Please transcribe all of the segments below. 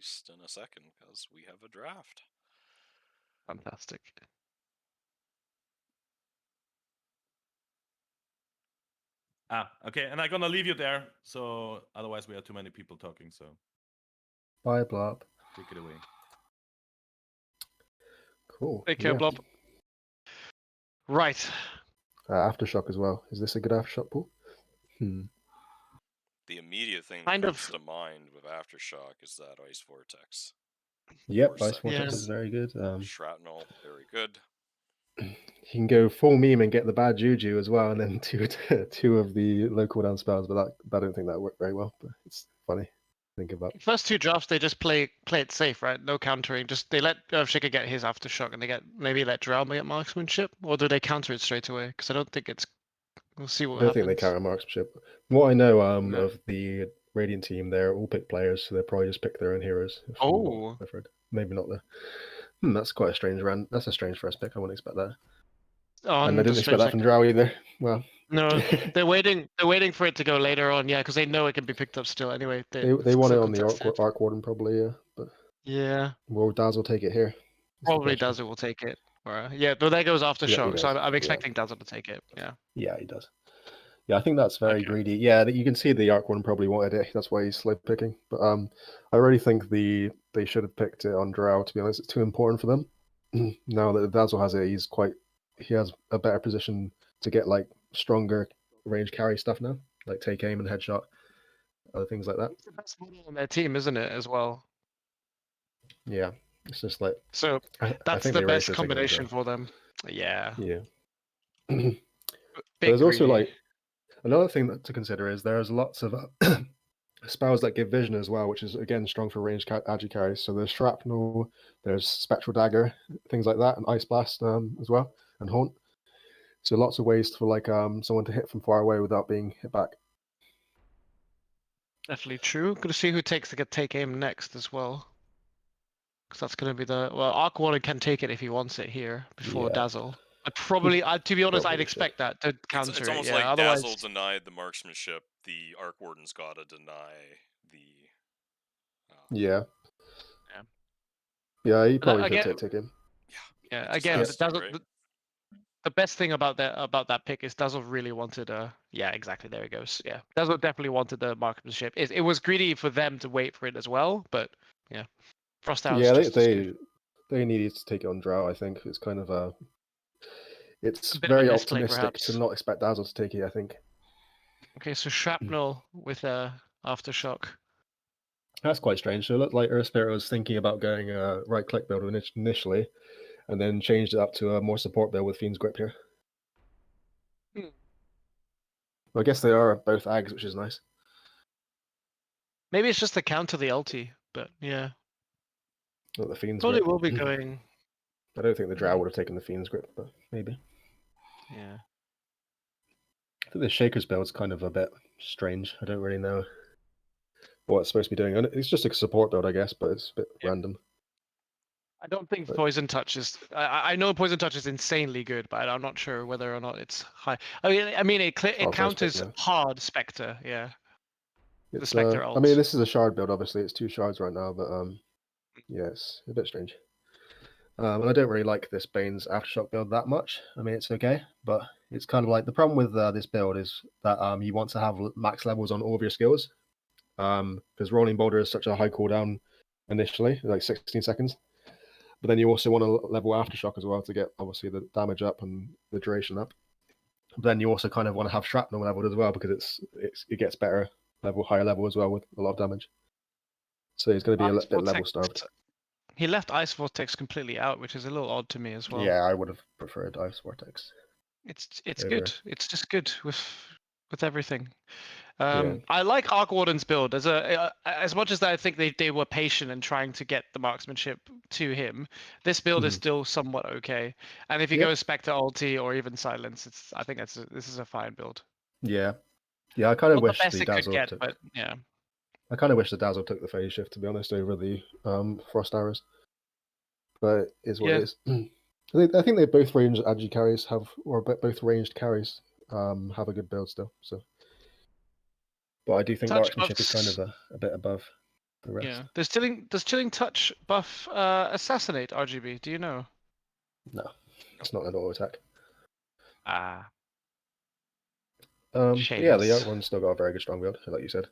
released in a second because we have a draft. Fantastic. Okay, and I'm gonna leave you there, so otherwise we have too many people talking, so Bye, Blob. take it away. Cool. Take care, Blob. Right. Aftershock as well. Is this a good Aftershock pool? The immediate thing that comes to mind with Aftershock is that Ice Vortex. Yep, Ice Vortex is very good. Shrapnel, very good. You can go full meme and get the bad juju as well, and then two of the low cooldown spells, but I don't think that worked very well. But it's funny to think about. First two drafts, they just play it safe, right? No countering. Just they let Earthshaker get his Aftershock, and they maybe let Drow get marksmanship, or do they counter it straight away? Because I don't think it's. We'll see what happens. I don't think they counter marksmanship. What I know of the Radiant team, they're all pick players, so they'll probably just pick their own heroes. Oh, I've heard. Maybe not the. That's quite a strange run. That's a strange first pick. I wouldn't expect that. And I didn't expect that from Drow either. Well, no, they're waiting. They're waiting for it to go later on. Yeah, because they know it can be picked up still anyway. They want it on the Arc Warden probably. Yeah, but yeah. Will Dazzle take it here? Probably Dazzle will take it. Or yeah, but there goes Aftershock. So I'm expecting Dazzle to take it. Yeah. Yeah, he does. Yeah, I think that's very greedy. Yeah, you can see the Arc Warden probably wanted it. That's why he's slow picking. But I really think they should have picked it on Drow. To be honest, it's too important for them. Now that Dazzle has it, he has a better position to get like stronger range carry stuff now, like take aim and headshot, other things like that. It's the best model on their team, isn't it? As well. Yeah, it's just like so. That's the best combination for them. Yeah. Yeah. There's also like another thing to consider is there's lots of spells that give vision as well, which is again strong for ranged agi carries. So there's shrapnel, there's spectral dagger, things like that, and ice blast as well, and haunt. So lots of ways for like someone to hit from far away without being hit back. Definitely true. Going to see who takes the take aim next as well, because that's going to be the Arc Warden can take it if he wants it here before Dazzle. Probably, to be honest, I'd expect that to counter it's almost like otherwise... Dazzle denied the marksmanship. The Arc Warden's got to deny the. Yeah, he probably could take him. Yeah, again, Dazzle. The best thing about that pick is Dazzle really wanted yeah, exactly. There it goes. Yeah, Dazzle definitely wanted the marksmanship. It was greedy for them to wait for it as well, but yeah, Frost House. Yeah, they needed to take it on Drow. I think it's kind of it's very optimistic to not expect Dazzle to take it, I think. Okay, so Shrapnel with Aftershock. That's quite strange. So it looked like Earth Spirit was thinking about going a right-click build initially, and then changed it up to a more support build with Fiend's Grip here. Well, I guess they are both Ags, which is nice. Maybe it's just the counter the ulti, but yeah. Not the Fiend's Grip. Grip. Will be going... I don't think the Drow would have taken the Fiend's Grip, but maybe. Yeah. I think the Shaker's build's kind of a bit strange. I don't really know what it's supposed to be doing. It's just a support build, I guess, but it's a bit random. I don't think Poison Touch is... I know Poison Touch is insanely good, but I'm not sure whether or not it's high. I mean, it counters hard Spectre, yeah. The Spectre ult. I mean, this is a shard build, obviously. It's 2 shards right now, but yeah, it's a bit strange. And I don't really like this Bane's Aftershock build that much. I mean, it's okay, but it's kind of like the problem with this build is that you want to have max levels on all of your skills, because Rolling Boulder is such a high cooldown initially, like 16 seconds. But then you also want to level Aftershock as well to get obviously the damage up and the duration up. But then you also kind of want to have Shrapnel leveled as well because it gets better higher level as well with a lot of damage. So he's going to be a bit level starved. He left Ice Vortex completely out, which is a little odd to me as well. Yeah, I would have preferred Ice Vortex. It's good. It's just good with everything. I like Arc Warden's build as much as I think they were patient in trying to get the marksmanship to him. This build is still somewhat okay. And if you go Spectre ulti or even Silence, I think this is a fine build. Yeah, I kind of wish the Dazzle took. But yeah. I kind of wish the Dazzle took the phase shift, to be honest, over the Frost But it is what it is. I think they both ranged agi carries both ranged carries have a good build still. So, but I do think marksmanship is kind of a bit above. the rest. Yeah. Does chilling touch buff assassinate RGB? Do you know? No, it's not an auto attack. Ah. Yeah, the Shameless. Outrun's still got a very good strong build, like you said.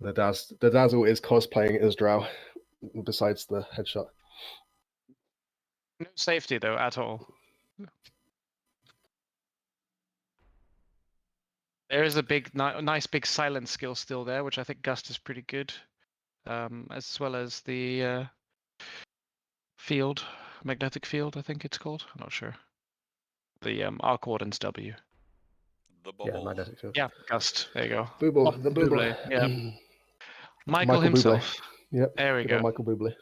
The Dazzle is cosplaying as Drow, besides the headshot. No safety though at all. There is a big, nice big silence skill still there, which I think Gust is pretty good, as well as the field, magnetic field. I think it's called. I'm not sure. The Arc Warden's W. The bubble. Yeah, magnetic field. Yeah, Gust. There you go. Booble, the Booble. Yeah. Michael himself. Bublé. Yep. There we Good go. old Michael Bublé.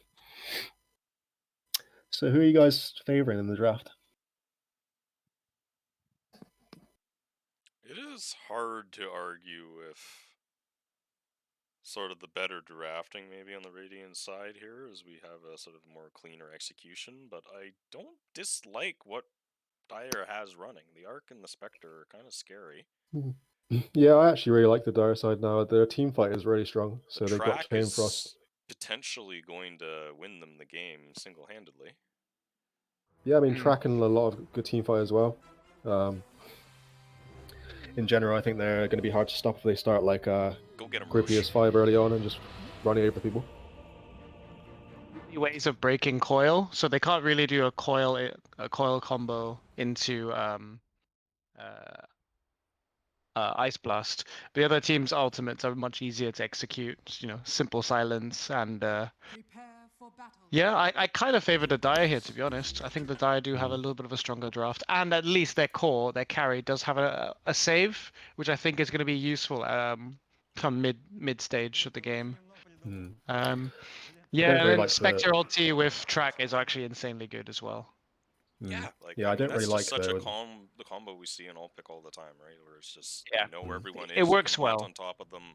So, who are you guys favoring in the draft? It is hard to argue with sort of the better drafting maybe on the Radiant side here, as we have a sort of more cleaner execution, but I don't dislike what Dire has running. The Arc and the Spectre are kind of scary. Yeah, I actually really like the Dire side now. Their team fight is really strong, so The they've got track Chain is Frost. potentially going to win them the game single-handedly. Yeah, I mean, Track and a lot of good team fight as well. In general, I think they're going to be hard to stop if they start like Go get 'em, Grippy Roche. as 5 early on and just running over people. Ways of breaking coil, so they can't really do a coil combo into Ice Blast. The other team's ultimates are much easier to execute. You know, simple silence and yeah, I kind of favor the Dire here, to be honest. I think the Dire do have a little bit of a stronger draft, and at least their core, their carry, does have a save, which I think is going to be useful come mid stage of the game. Yeah, and really then like Spectre ulti with Track is actually insanely good as well. Yeah, like yeah, I don't that's really just like such the the combo we see in all pick all the time, right? Where it's just Yeah. you know where everyone is, It works you can plant well. on top of them.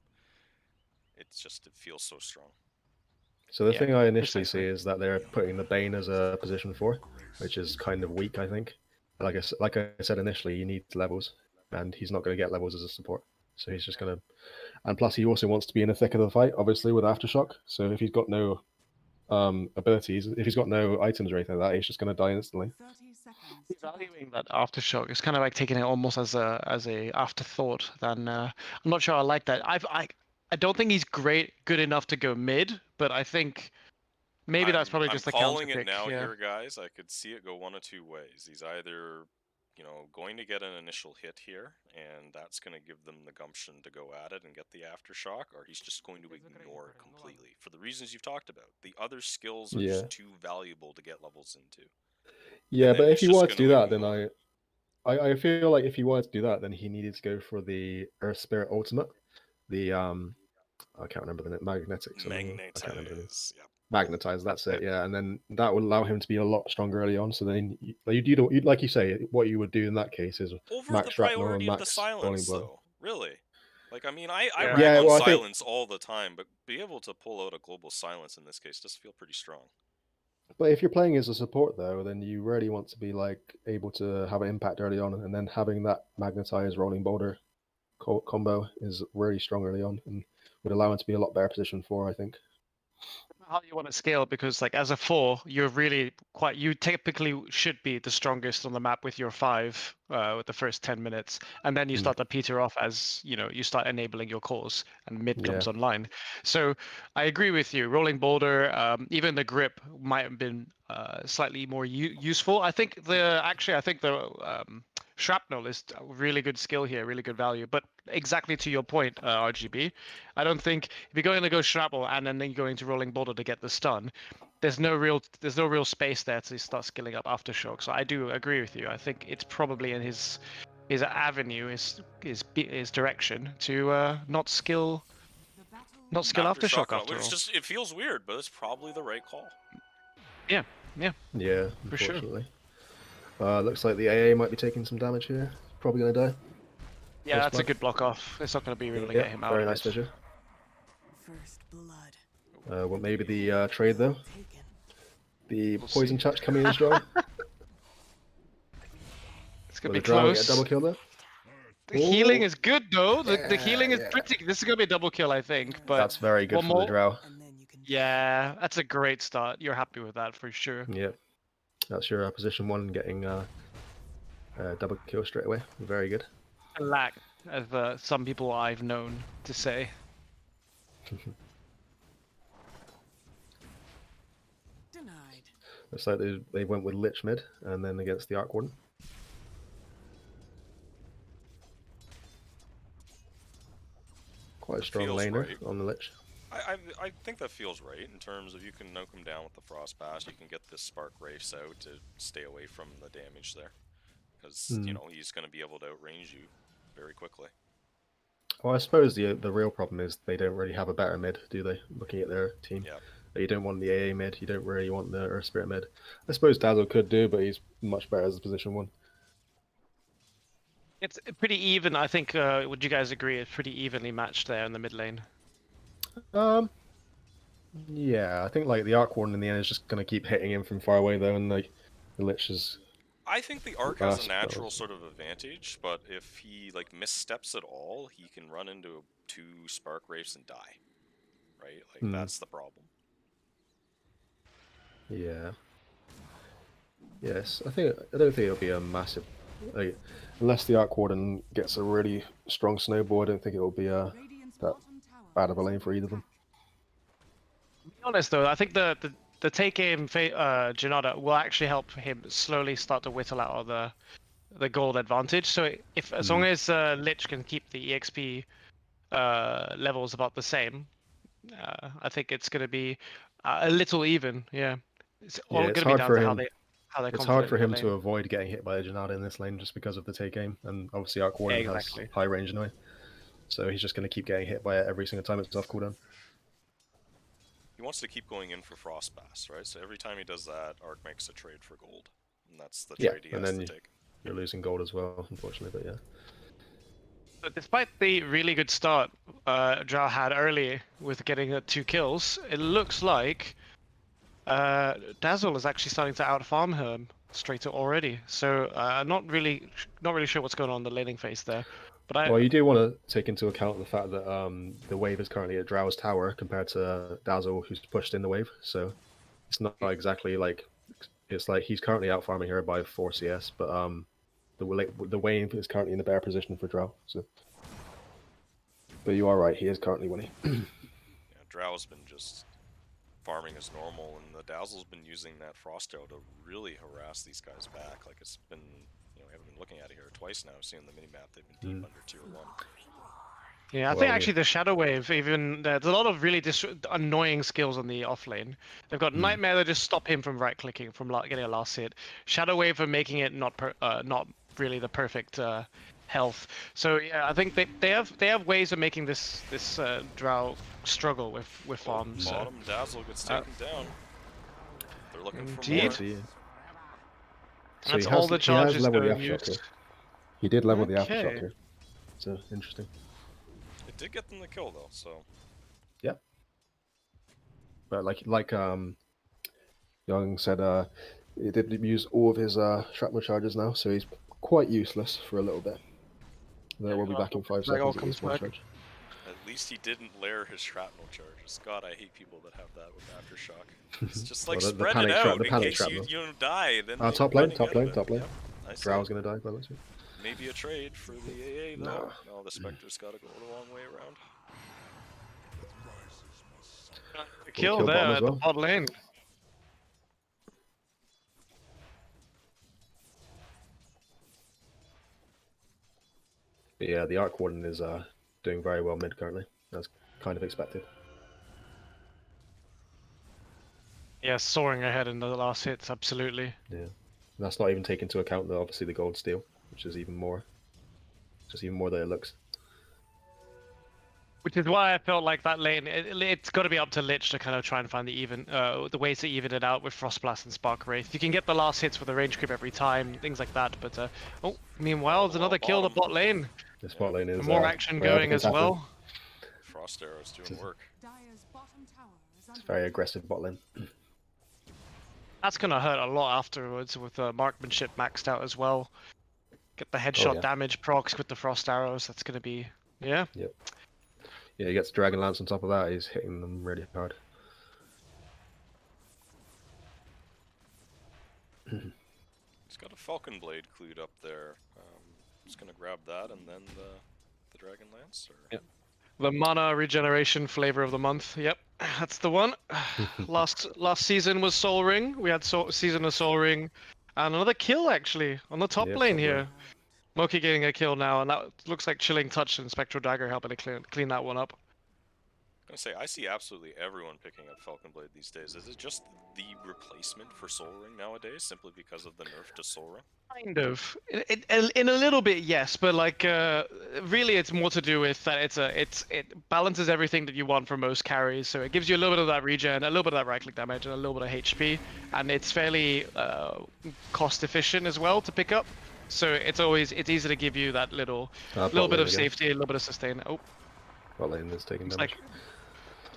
It feels so strong. So the Yeah, thing I initially precisely. see is that they're putting the Bane as a position 4, which is kind of weak, I think. Like I said initially, he needs levels, and he's not going to get levels as a support. So he's just going to... And plus, he also wants to be in the thick of the fight, obviously, with Aftershock. So if he's got no abilities, if he's got no items or anything like that, he's just going to die instantly. Evaluating that Aftershock is kind of like taking it almost as a afterthought. Then I'm not sure I like that. I don't think he's good enough to go mid, but I think maybe that's probably just I'm the counter calling it pick. now Yeah. here, guys. I could see it go one of two ways. He's either, you know, going to get an initial hit here, and that's going to give them the gumption to go at it and get the aftershock, or he's just going to ignore it completely for the reasons you've talked about. The other skills are just too valuable to get levels into. Yeah, but if he wanted to do that, then ignore I feel like if he wanted to do that, then he needed to go for the Earth Spirit Ultimate. The I can't remember the name. Magnetic. I can't remember the name. Yep. Magnetize. That's it. Yeah, and then that would allow him to be a lot stronger early on. So then, you like you say, what you would do in that case is over max the shrapnel priority and of the max rolling silence, blow. though. Really, like I mean, I Yeah. rag on well, silence all the time, but be able to pull out a global silence in this case does feel pretty strong. But if you're playing as a support, though, then you really want to be like able to have an impact early on, and then having that magnetized rolling boulder combo is really strong early on, and would allow him to be a lot better position for, I think. How you want to scale, because like as a 4 you're really you typically should be the strongest on the map with your 5 with the first 10 minutes, and then you start to peter off as you start enabling your cores and mid comes online. So I agree with you, rolling boulder, even the grip might have been slightly more useful. I think the shrapnel is a really good skill here, really good value, but exactly to your point, RGB, I don't think if you're going to go shrapnel and then you're going to rolling boulder to get the stun, there's no real space there to start skilling up aftershock. So I do agree with you. I think it's probably in his avenue, his direction to not skill aftershock after all. It feels weird, but it's probably the right call. Yeah, for sure. Looks like the AA might be taking some damage here. Probably gonna die. Yeah, that's a good block off. It's not going to be able to get him out. Very nice vision. Well, maybe the trade though. The poison touch coming in strong. It's going to be Drow close. get a double kill there. The healing Ooh. is good though. The healing is Yeah. pretty. This is gonna be a double kill, I think. But That's very good one for more. the drow. Yeah, that's a great start. You're happy with that for sure. Yeah, that's your position 1 getting double kill straight away. Very good. A lack, as some people I've known to say. Denied. Looks like they went with Lich mid and then against the Arc Warden. Quite a strong Feels laner right. on the Lich. I think that feels right in terms of you can knock him down with the Frost Pass, you can get this Spark Wraiths out to stay away from the damage there. Because, you know, he's going to be able to outrange you very quickly. Well, I suppose the real problem is they don't really have a better mid, do they? Looking at their team. Yeah. You don't want the AA mid, you don't really want the Earth Spirit mid. I suppose Dazzle could do, but he's much better as a position 1. It's pretty even. I think. Would you guys agree? It's pretty evenly matched there in the mid lane. Yeah, I think like the Arc Warden in the end is just going to keep hitting him from far away though, and like the Lich is. I think the Arc has a natural sort of advantage, but if he like missteps at all, he can run into 2 Spark Wraiths and die. Right? Like that's the problem. Yeah. Yes, I don't think it'll be a massive, like, unless the Arc Warden gets a really strong snowball. I don't think it'll be that bad of a lane for either of them. To be honest though, I think the take aim Janata will actually help him slowly start to whittle out of the gold advantage. So if as long as Lich can keep the EXP levels about the same, I think it's going to be a little even. Yeah, it's all going to be down to how they. It's hard for him to avoid getting hit by a Janata in this lane just because of the take aim, and obviously Arc Warden has high range anyway. So he's just going to keep getting hit by it every single time it's off cooldown. He wants to keep going in for Frost Pass, right? So every time he does that, Arc makes a trade for gold. And that's the trade he has to take. You're losing gold as well, unfortunately, but yeah. But despite the really good start Drow had early with getting 2 kills, it looks like Dazzle is actually starting to outfarm him straight already. So not really sure what's going on in the laning phase there. But well, you do want to take into account the fact that the wave is currently at Drow's tower compared to Dazzle, who's pushed in the wave. So it's not exactly like it's like he's currently out farming here by 4 CS, but the wave is currently in the better position for Drow. So, but you are right, he is currently winning. Yeah, Drow's been just farming as normal, and the Dazzle's been using that Frost Arrow to really harass these guys back. Like it's been. I haven't been looking at it here twice now, seeing the minimap, they've been deep under tier 1. Yeah, I think actually the Shadow Wave, even there's a lot of really annoying skills on the off lane. They've got Nightmare that just stop him from right clicking, from getting a last hit. Shadow Wave for making it not really the perfect health. So yeah, I think they have ways of making this Drow struggle with farms. Bottom Dazzle gets taken down. They're looking for more. So that's all the charges going used. He did level the aftershock here. So interesting. It did get them the kill though, so. Yeah. But like Young said, he did use all of his shrapnel charges now, so he's quite useless for a little bit. Then we'll be back in 5 seconds at least one charge. At least he didn't layer his shrapnel charges. God, I hate people that have that with aftershock. It's just like spread it out in case you don't die. Then top lane. Yep, Drow's gonna die by this one. Maybe a trade for the AA though. No, the Spectre's gotta go the long way around. Kill there at the bot lane. But yeah, the Arc Warden is doing very well mid currently. That's kind of expected. Yeah, soaring ahead in the last hits, absolutely. Yeah, and that's not even taking into account obviously the gold steal, which is even more, just even more than it looks. Which is why I felt like that lane, it's got to be up to Lich to kind of try and find the ways to even it out with Frostblast and Spark Wraith. You can get the last hits with a range creep every time, things like that. But meanwhile, there's another kill the bot lane. The bot lane is more action going as well. Frost Arrow's doing work. It's very aggressive bot lane. That's gonna hurt a lot afterwards with marksmanship maxed out as well. Get the headshot yeah. damage procs with the frost arrows. That's gonna be yeah. Yeah, he gets Dragon Lance on top of that. He's hitting them really hard. He's got a Falcon Blade clued up there. Just gonna grab that and then the Dragon Lance. Or... Yep. The mana regeneration flavor of the month. Yep, that's the one. last season was Soul Ring. We had season of Soul Ring, and another kill actually on the top Yeah, lane top here. lane. Moki getting a kill now, and that looks like Chilling Touch and Spectral Dagger helping to clean that one up. I'm gonna say, I see absolutely everyone picking up Falcon Blade these days. Is it just the replacement for Soul Ring nowadays, simply because of the nerf to Soul Ring? Kind of. In a little bit, yes, but like really, it's more to do with that it balances everything that you want for most carries. So it gives you a little bit of that regen, a little bit of that right-click damage, and a little bit of HP, and it's fairly cost efficient as well to pick up. So it's easy to give you that little bit of safety, a little bit of sustain. Oh, Bot lane is taking it's damage. like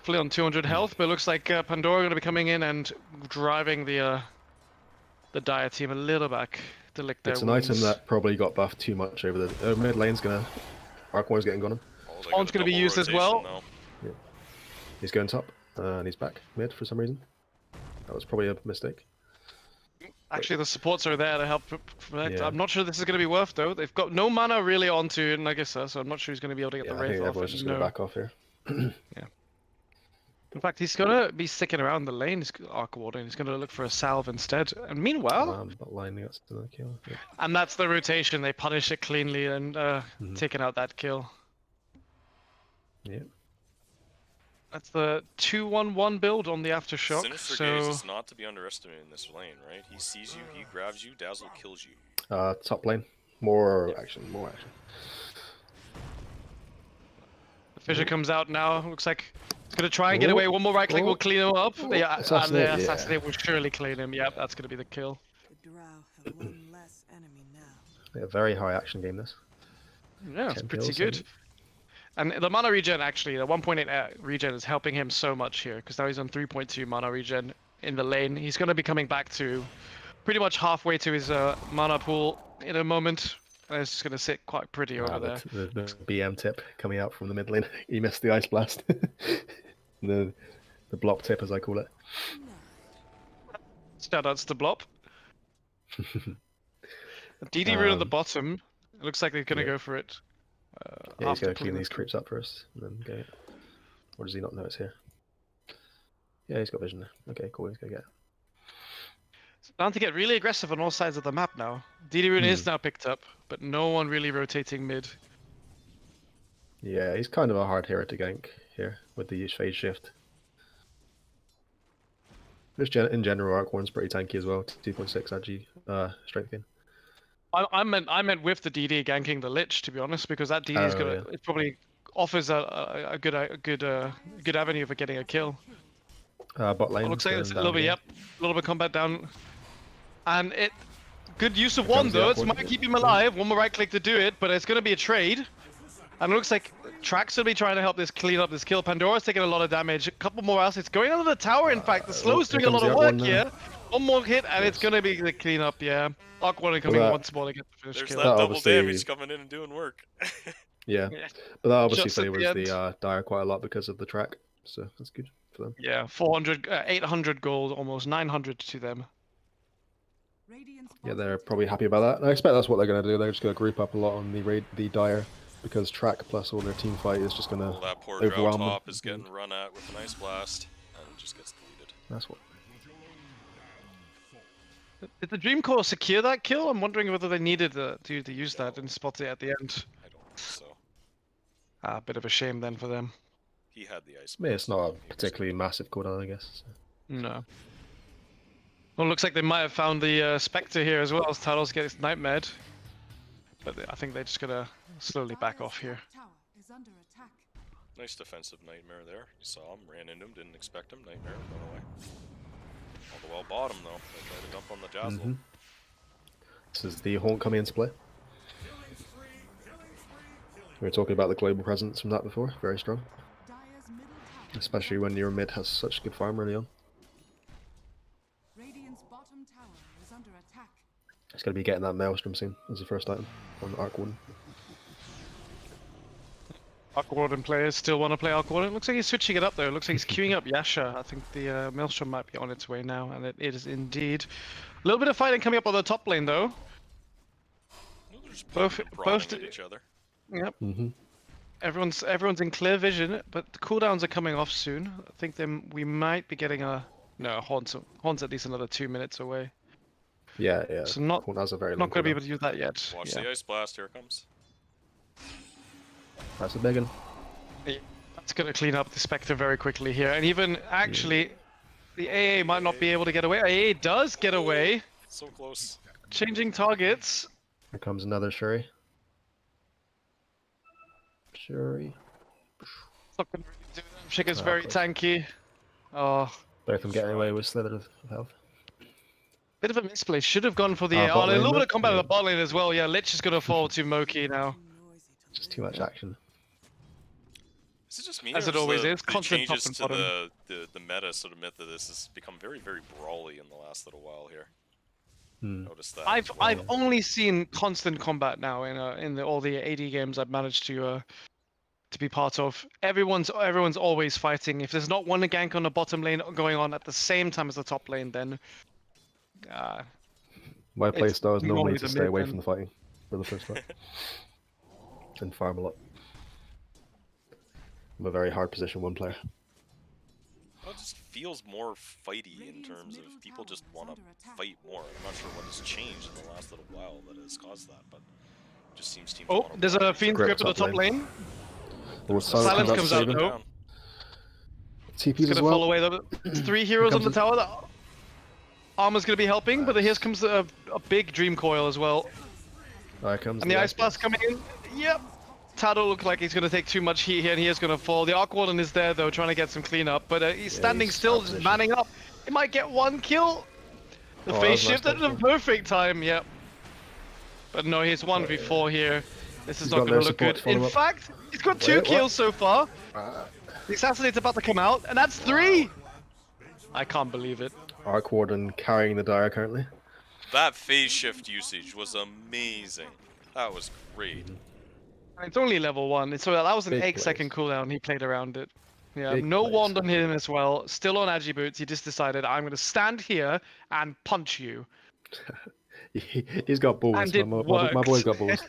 fully on 200 health, but it looks like Pandora going to be coming in and driving the Dire team a little back to lick their It's an wounds. item that probably got buffed too much over the mid lane's gonna. Archwar's getting on him. Oh, they One's got a going to be double used as rotation well. now. He's going top, and he's back mid for some reason. That was probably a mistake. Actually, the supports are there to help protect. Yeah. I'm not sure this is going to be worth though. They've got no mana really onto Nagisa, so I'm not sure he's going to be able to get Yeah, the I Wraith think off. everyone's just gonna back off here. In fact, he's going to be sticking around the lane, Arc Warden. He's going to look for a salve instead. And meanwhile, Bot lane gets another kill. Yeah. and that's the rotation. They punish it cleanly and taking out that kill. Yeah. That's the 2-1-1 build on the Aftershock. Sinister So Gaze is not to be underestimated in this lane, right? He sees you, he grabs you, Dazzle kills you. Top lane. More action. More action. the Fissure comes out now. Looks like he's going to try and get away. One more right click will clean him up. Yeah, and Assassinate, the yeah. Assassinate will surely clean him. Yep, that's going to be the kill. The Drow have one less enemy now. Yeah, very high action game this. Yeah, it's 10 pretty kills, good. And the mana regen, actually, the 1.8 regen is helping him so much here, because now he's on 3.2 mana regen in the lane. He's going to be coming back to pretty much halfway to his mana pool in a moment. And it's just going to sit quite pretty over there. The BM tip coming out from the mid lane. He missed the ice blast. the blop tip, as I call it. Shoutouts to Blop. DD rune at the bottom. It looks like they're going to go for it. Yeah, he's after going to clean pulling these the- creeps up first, and then go. Or does he not know it's here? Yeah, he's got vision there. Okay, cool. He's going to get it. It's bound to get really aggressive on all sides of the map now. DD rune is now picked up, but no one really rotating mid. Yeah, he's kind of a hard hero to gank here with the phase shift. Just in general, Archwarn's pretty tanky as well. 2.6 AG strength gain. I meant with the DD ganking the Lich, to be honest, because that DD is gonna it probably offers a good avenue for getting a kill. Bot lane. It looks like it's a going little bit, down a little bit combat down, and it good use of Here one comes the though. It upward, might yeah. keep him alive. One more right click to do it, but it's gonna be a trade, and it looks like Trax will be trying to help this clean up this kill. Pandora's taking a lot of damage. A couple more assets going under the tower. In fact, the slow's here doing a lot comes of the work Archwarn here. now. One more hit, and it's gonna be the cleanup. Yeah, Awkward coming that- once more to get the finish There's kill. that That double obviously- damage coming in and doing work. Yeah, Yeah. but that obviously Just at the favors end. the Dire quite a lot because of the track, so that's good for them. Yeah, 400, 800 gold, almost 900 to them. Radiant's Yeah, bottom they're probably happy about that. And I expect that's what they're going to do. They're just going to group up a lot on the Dire because track plus all their team fight is just going Well, to that poor Drow overwhelm them. top is getting run at with an ice blast, and it just gets deleted. That's what. Did the Dream Core secure that kill? I'm wondering whether they needed to use that and spot it at the end. I don't think so. Ah, bit of a shame then for them. He had the ice I mean, blast. it's not a He was particularly massive cooldown, I guess. So. No. Well, looks like they might have found the Spectre here as well as Talos gets nightmared. But I think they're just gonna slowly back off here. tower is under attack. Nice defensive Nightmare there. You saw him, ran into him, didn't expect him. Nightmare, run away. All the well bottom though. They tried to dump on the Dazzle. Mhm. This is the Haunt coming into play. We were talking about the global presence from that before. Very strong. Dire's middle tower. Especially when your mid has such good farm early on. Radiant's bottom tower is under attack. He's going to be getting that Maelstrom soon as the first item on Arc Warden. Arc Warden players still want to play Arc Warden. Looks like he's switching it up though. Looks like he's queuing up Yasha. I think the Maelstrom might be on its way now, and it is indeed. A little bit of fighting coming up on the top lane though. Both at each other. Yep. Mm-hmm. Everyone's in clear vision, but the cooldowns are coming off soon. I think we might be getting a Haunt's at least another 2 minutes away. Yeah, yeah. So not That's a very long not going to be cooldown. able to use that yet. Watch Yeah. the Ice Blast, here it comes. That's a big one. That's going to clean up the Spectre very quickly here, and even actually, the AA might not be able to get away. AA does get away, So close. changing targets. Here comes another Shuri. Shuri. It's not going to really do them. Shika's Oh, very close. tanky. Oh, Both of them getting away with slither of health. bit of a misplay. Should have gone for the Bot a lane, little bit though? of combat on Yeah. the bot lane as well. Yeah, Lich is going to fall to Moki now. Just too much action. Is it just me, As or it always the, is, the constant top changes and to bottom. the meta sort of myth that this has become very, very brawly in the last little while here? Hmm. Notice that. I've as well. I've only seen constant combat now in all the AD games I've managed to be part of. Everyone's always fighting. If there's not one gank on the bottom lane going on at the same time as the top lane, then My It's playstyle is normally normally to the stay mid away then. from the fighting for the first fight. And farm a lot. I'm a very hard position one player. Well, it just feels more fighty in terms of people just want to fight more. I'm not sure what has changed in the last little while that has caused that, but it just seems teams oh, wanna there's war a with each Fiend other. grip at the top lane. Well, Silence comes out, to save him. though. TP's He's as gonna fall well. away. There's 3 heroes on comes the in. tower. The armor's gonna be helping, but here comes a big Dream Coil as well. There comes And the Ice Blast coming in. Yep. Tado looks like he's going to take too much heat here, and he is going to fall. The Arc Warden is there, though, trying to get some cleanup. But he's standing he's still, out of just position. manning up. He might get 1 kill. The Oh, phase that was shift at nice the touch, perfect time, yep. But no, he's 1v4 here. This is He's not got going no to look support good. to follow In up. fact, he's got 2 Wait, what? kills so far. Ah. The Assassinate's about to come out, and that's 3! I can't believe it. Arc Warden carrying the Dire currently. That phase shift usage was amazing. That was great. And it's only level 1, so that was an Big 8-second cooldown. He played around it. Yeah, Big no plays. wand on him as well. Still on Agi boots. He just decided, I'm going to stand here and punch you. He's got balls. And it My boy's got balls.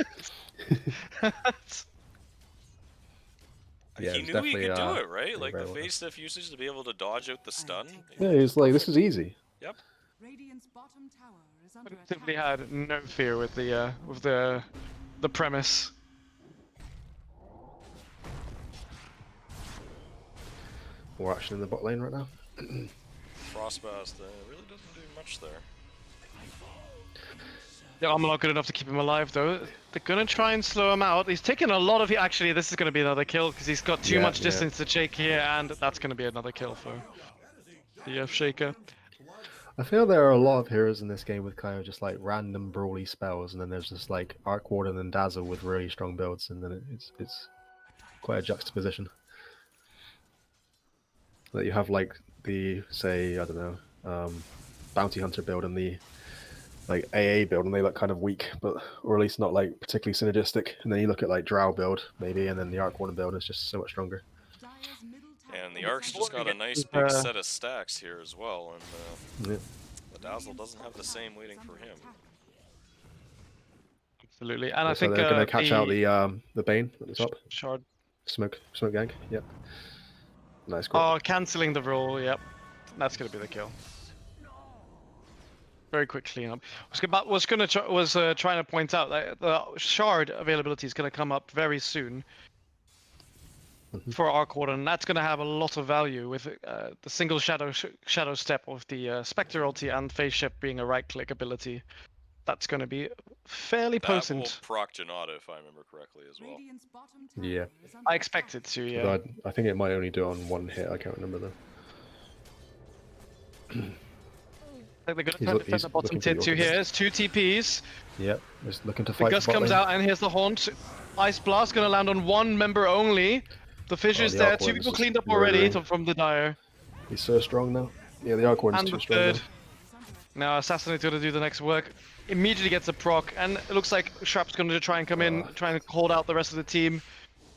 Yeah, He it's knew he definitely, could do it, right? doing Like the very well. phase shift usage to be able to dodge out the stun. Yeah, he's like, this is easy. Radiant's bottom tower is under Simply attack. had no fear with the premise. More action in the bot lane right now. Frostblast really doesn't do much there. The armor not good enough to keep him alive, though. They're gonna try and slow him out. He's taking a lot of. Actually, this is gonna be another kill because he's got too Yeah, much yeah. distance to shake here, and that's gonna be another kill for the Shaker. I feel there are a lot of heroes in this game with kind of just like random brawly spells, and then there's just like Arc Warden and Dazzle with really strong builds, and then it's quite a juxtaposition. That you have like the, say, I don't know, Bounty Hunter build and the like AA build, and they look kind of weak, but or at least not like particularly synergistic. And then you look at like Drow build maybe, and then the Arc Warden build is just so much stronger. Dire's middle tower And the is Ark's under just got a get nice his, big set of stacks here as well, and Yeah. the Dazzle doesn't have the same waiting for him. Absolutely, and I So think they're gonna catch out the Bane at the top. shard. Smoke gang. Yep. Nice grip. Oh, cancelling the roll. Yep, that's gonna be the kill. Very quick cleanup. Was trying to point out that the shard availability is going to come up very soon for Arc Warden. That's going to have a lot of value with the single shadow step of the Spectre ulti and phase shift being a right-click ability. That's going to be fairly That will potent. proc Janata if I remember correctly as well. Radiant's bottom tower Yeah. is under I expect it to. Yeah. Although I think it might only do it on one hit. I can't remember though. They're going to He's try look- to defend he's the bottom looking for tier the 2 ultimate. here. It's 2 TPs. Yep. Just looking to The fight. Gust bot comes lane. out, and here's the Haunt. Ice Blast going to land on 1 member only. The Fissure's the there. Arc 2 Warden's people just cleaned up murdering. already from the Dire. He's so strong now. Yeah, the Arc Warden's And too the strong. third. Now. Now Assassin's going to do the next work. Immediately gets a proc, and it looks like Shrap's going to try and come in, try and hold out the rest of the team.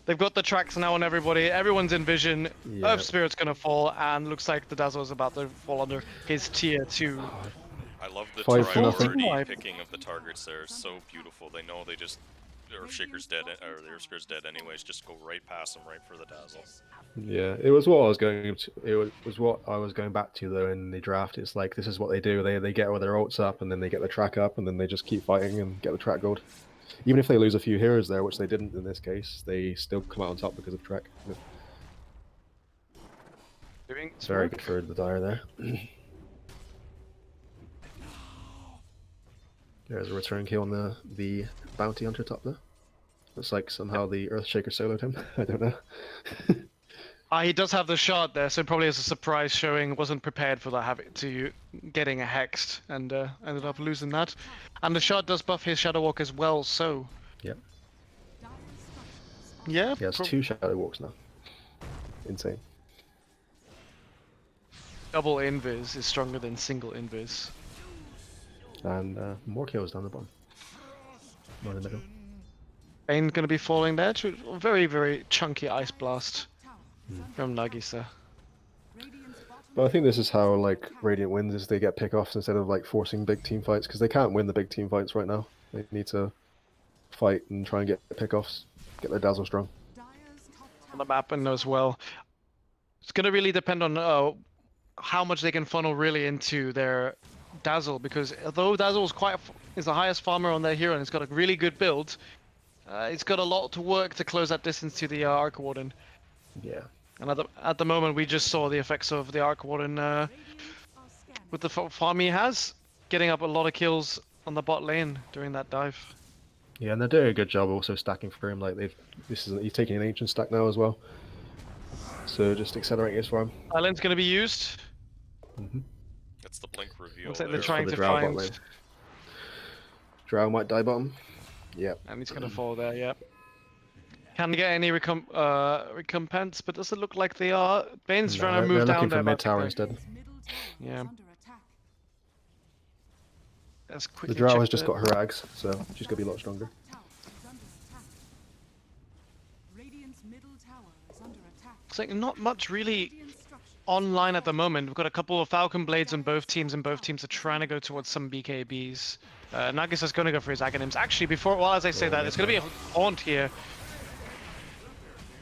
They've got the tracks now on everybody. Everyone's in vision. Yeah. Earth Spirit's going to fall, and looks like the Dazzle is about to fall under his tier 2. I love the 5-0. priority picking of the targets there. It's so beautiful. They know they just Earthshaker's dead, or the Earth Spirit's dead anyways. Just go right past them, right for the Dazzle. Yeah, it was what I was going to. It was what I was going back to though in the draft. It's like this is what they do. They get all their ults up, and then they get the track up, and then they just keep fighting and get the track gold. Even if they lose a few heroes there, which they didn't in this case, they still come out on top because of track. It's very good for the Dire there. There's a return kill on the bounty hunter top there. Looks like somehow the Earthshaker soloed him. I don't know. He does have the shard there, so probably as a surprise showing, wasn't prepared for that getting a hexed, and ended up losing that. And the shard does buff his Shadow Walk as well, so... Yep. Yeah. He has 2 Shadow Walks now. Insane. Double invis is stronger than single invis. And more kills down the bottom. More in the middle. Bane's going to be falling there to a very, very chunky Ice Blast from Nagisa. But I think this is how like Radiant wins, is they get pickoffs instead of like forcing big team fights, because they can't win the big team fights right now. They need to fight and try and get pickoffs, get their Dazzle strong. On the map and as well. It's going to really depend on how much they can funnel really into their Dazzle, because although Dazzle is the highest farmer on their hero and it's got a really good build, it's got a lot to work to close that distance to the Arc Warden. Yeah. And at the moment we just saw the effects of the Arc Warden with the farm he has, getting up a lot of kills on the bot lane during that dive. Yeah, and they're doing a good job also stacking for him. Like he's taking an ancient stack now as well. So just accelerate his farm. Island's going to be used. That's the blink reveal. Looks like there. they're trying to Drow find. bot lane. Drow might die bottom. Yep. And he's going to fall there. Yep. Can they get any recompense? But does it look like they are? Bane's trying to move down there. They're looking for mid tower instead. Yeah. That's quickly. The Drow has checked just it. got her ags, so she's gonna be a lot stronger. It's like not much really online at the moment. We've got a couple of Falcon Blades on both teams, and both teams are trying to go towards some BKBs. Nagisa's going to go for his Aghanims. Actually, as I say that, it's going to be a haunt here.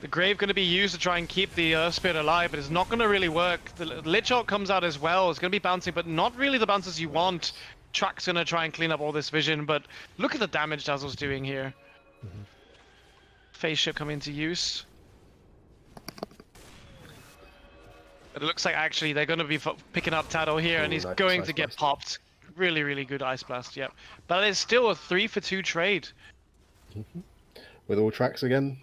The Grave going to be used to try and keep the Earth Spirit alive, but it's not going to really work. The Lich Ult comes out as well. It's going to be bouncing, but not really the bounces you want. Track's going to try and clean up all this vision, but look at the damage Dazzle's doing here. Phase Shift coming into use. But it looks like actually they're going to be picking up Tado here, and he's nice going Ice to get Blast. popped. Really, really good Ice Blast, yep. But it's still a 3-for-2 trade. With all tracks again.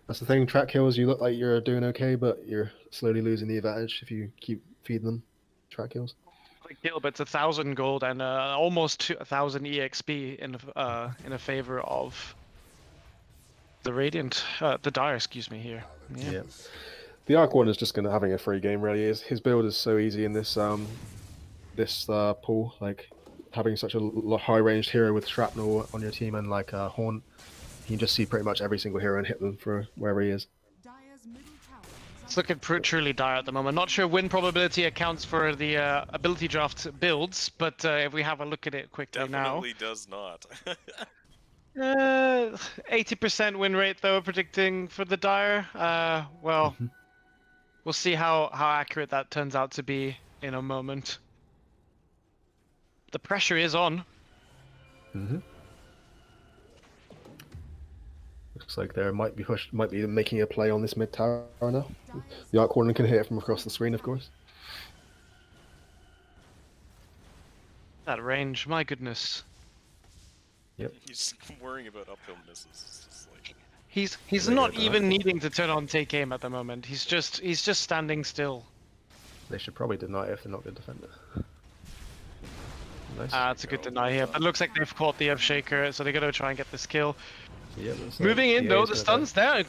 That's the thing, track kills, you look like you're doing okay, but you're slowly losing the advantage if you keep feeding them track kills. Quick kill, but it's 1,000 gold and almost 1,000 EXP in a favor of the Radiant, the Dire, excuse me, here. Yeah. The Arc Warden is just having a free game, really. His build is so easy in this pool, like having such a high-ranged hero with Shrapnel on your team and like a Haunt. You can just see pretty much every single hero and hit them for wherever he is. It's looking truly dire at the moment. Not sure win probability accounts for the ability draft builds, but if we have a look at it quickly Definitely does not. 80% win rate though, predicting for the Dire. Well, we'll see how accurate that turns out to be in a moment. The pressure is on. Looks like there might be making a play on this mid tower now. The Arc Warden can hit it from across the screen, of course. That range, my goodness. Yep. He's worrying about uphill misses. It's just like... He's not even needing to turn on take aim at the moment. He's just standing still. They should probably deny it if they're not going to defend it. Nice. It's a good deny here, but it looks like they've caught the Earthshaker, so they're gonna try and get this kill. Yeah, Moving in though, the stuns there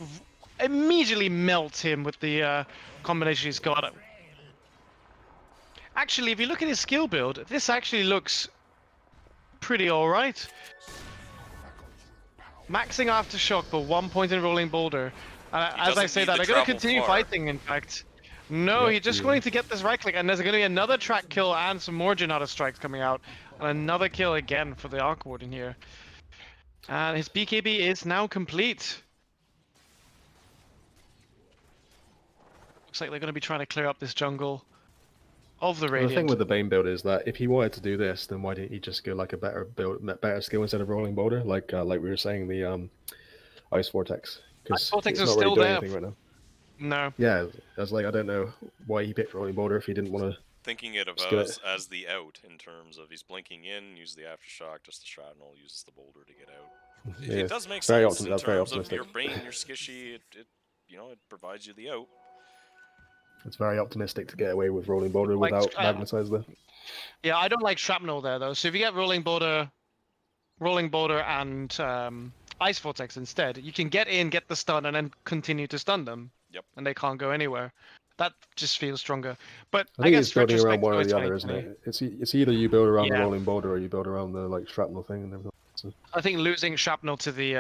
immediately melt him with the combination he's got. Actually, if you look at his skill build, this actually looks pretty alright. Maxing Aftershock, but 1 point in Rolling Boulder. As I doesn't say need that, to they're going to travel continue far. fighting, in fact. No, Yep, he's just yeah. going to get this right click, and there's going to be another track kill and some more Janata strikes coming out. And another kill again for the Arc Warden here. And his BKB is now complete. Looks like they're going to be trying to clear up this jungle of the Well, the thing Radiant. with the Bane build is that if he wanted to do this, then why didn't he just go like a better build, better skill instead of Rolling Boulder, like we were saying, the Ice Vortex, because Vortex it's is not really still doing there. anything right now. No. Yeah, I was like, I don't know why he picked Rolling Boulder if he didn't want to. Thinking it of Skill as the out in terms of he's blinking in, use the aftershock, just the shrapnel, uses the boulder to get out. Yeah, It does make very sense in that's very terms of optimistic. your Bane, your Skishy. It it provides you the out. It's very optimistic to get away with Rolling Boulder Like, without Magnetize there. Yeah, I don't like Shrapnel there, though. So if you get Rolling Boulder and Ice Vortex instead, you can get in, get the stun, and then continue to stun them. Yep. And they can't go anywhere. That just feels stronger. But I think guess it's building around retrospect, one or always the other, isn't 2020. it? It's either you build around the Yeah. Rolling Boulder or you build around the like shrapnel thing and everything. So, I think losing Shrapnel to the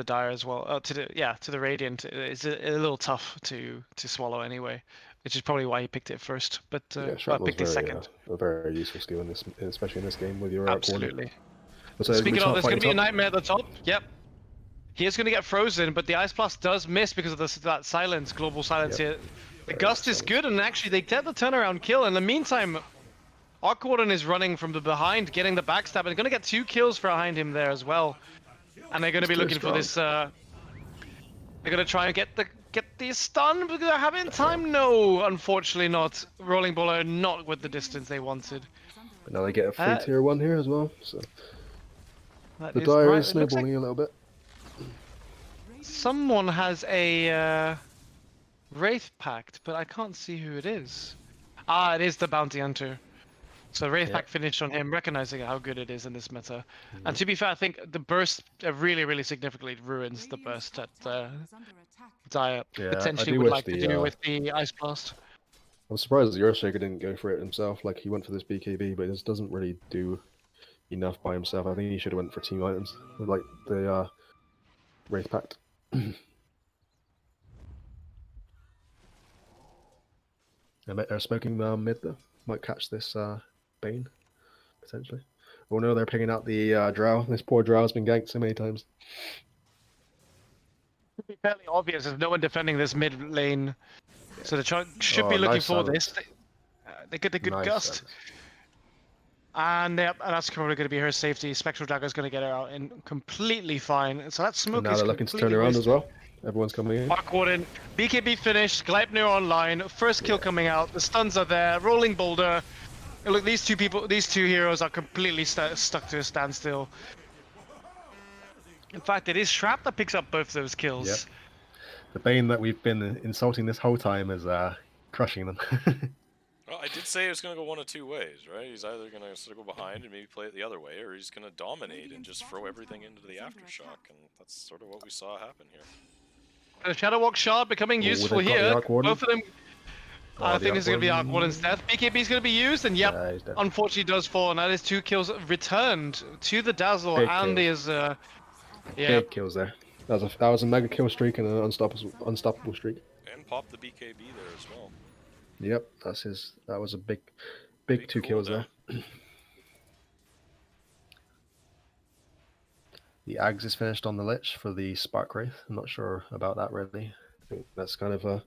Dire as well, to the Radiant is a little tough to swallow anyway, which is probably why he picked it first. But yeah, well, shrapnel's picked it very second. a very useful skill in this, especially in this game with your Arc Warden. Absolutely. So Speaking of, there's going to be a night. Nightmare at the top. Yep. He is going to get frozen, but the Ice Blast does miss because of that silence, global silence Yep. here. The Gust is good, and actually they get the turnaround kill. In the meantime, Arc Warden is running from the behind, getting the backstab, and going to get 2 kills behind him there as well. And they're going to be looking for this. They're going to try and get the stun, but they're having time. No, unfortunately not. Rolling Bowler not with the distance they wanted. But now they get a free tier 1 here as well. So That the is Dire right. is It looks like snowballing a little bit. someone has a Wraith Pact, but I can't see who it is. Ah, it is the Bounty Hunter. So Wraith Pact finished on him, recognizing how good it is in this meta. And to be fair, I think the burst really, really significantly ruins the burst at Dire. Yeah, I Potentially do would wish like to the, do with the Ice Blast. I'm surprised the Earthshaker didn't go for it himself. Like he went for this BKB, but it just doesn't really do enough by himself. I think he should have went for team items with like the Wraith Pact. I bet they're smoking mid though. Might catch this Bane potentially. Oh no, they're picking out the Drow. This poor Drow has been ganked so many times. Should be fairly obvious. There's no one defending this mid lane, so they should be looking nice for silence. this. They get a good Nice gust. silence. And that's probably going to be her safety. Spectral Dagger's going to get her out and completely fine. So that smoke And now is they're looking to turn completely around wasted. as well. Everyone's coming in. Arc Warden, BKB finished, Gleipnir online, first kill coming out, the stuns are there, Rolling Boulder. Look, these two heroes are completely stuck to a standstill. In fact, it is Shrap that picks up both those kills. Yep. The Bane that we've been insulting this whole time is crushing them. Well, I did say it was going to go one of 2 ways, right? He's either going to sort of go behind and maybe play it the other way, or he's going to dominate and just throw everything into the aftershock, and that's sort of what we saw happen here. The Shadow Walk Shard becoming useful they've got the here. Arc Warden. Both of them. I the think this is going to be Arc Arc Warden's death. BKB is going to be used, and yep, Yeah, he's dead. unfortunately does fall, and that is 2 kills returned to the Dazzle Big and kills. his. Yeah. Big kills there. That was a mega kill streak and an unstoppable streak. And pop the BKB there as well. Yep, that was a big 2 kills there. The Ags is finished on the Lich for the Spark Wraith. I'm not sure about that really. I think that's kind of a...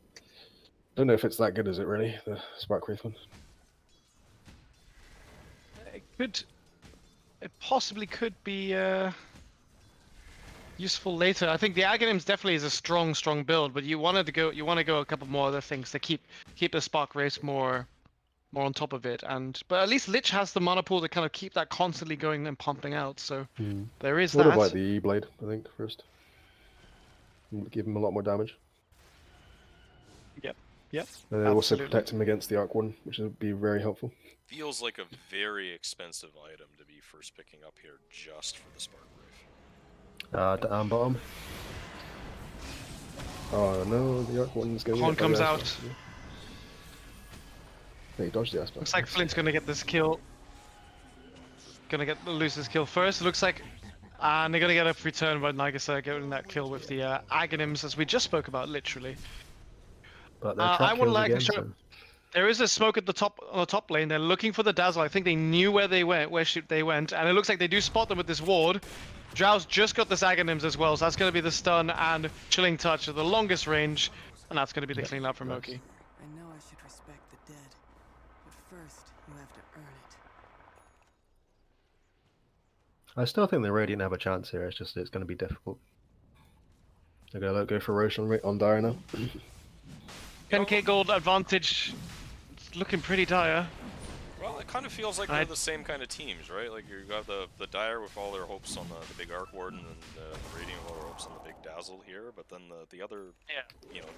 don't know if it's that good, is it really, the Spark Wraith one? It possibly could be useful later. I think the Aghanim's definitely is a strong build, but you want to go a couple more other things to keep the Spark Race more on top of it. But at least Lich has the mana pool to kind of keep that constantly going and pumping out. So there is What that. about the E-Blade, I think, first? Give him a lot more damage. Yep. And then also Absolutely. protect him against the Arc Warden, which would be very helpful. Feels like a very expensive item to be first picking up here just for the Spark Wraith. Down bottom. Oh no, the Arc Warden's going to Horn comes out. He dodged the aspect. Looks like Flint's gonna get this kill. Lose this kill first. It looks like, and they're gonna get a return by Nagisa getting that kill with the Aghanims, as we just spoke about, literally. But they're I track would kills like to again, show. so... There is a smoke at the top on the top lane. They're looking for the Dazzle. I think they knew where they went, they went, and it looks like they do spot them with this ward. Drow's just got this Aghanims as well, so that's going to be the stun and Chilling Touch at the longest range, and that's going to be the clean up from Moki. I know I should respect the dead, but first you have to earn it. I still think the Radiant have a chance here. It's just it's going to be difficult. They're going to go for Roche on Dire now. 10k gold advantage. It's looking pretty dire. Well, it kind of feels like they're the same kind of teams, right? Like you got the Dire with all their hopes on the big Arc Warden, and the Radiant with all their hopes on the big Dazzle here. But then the other,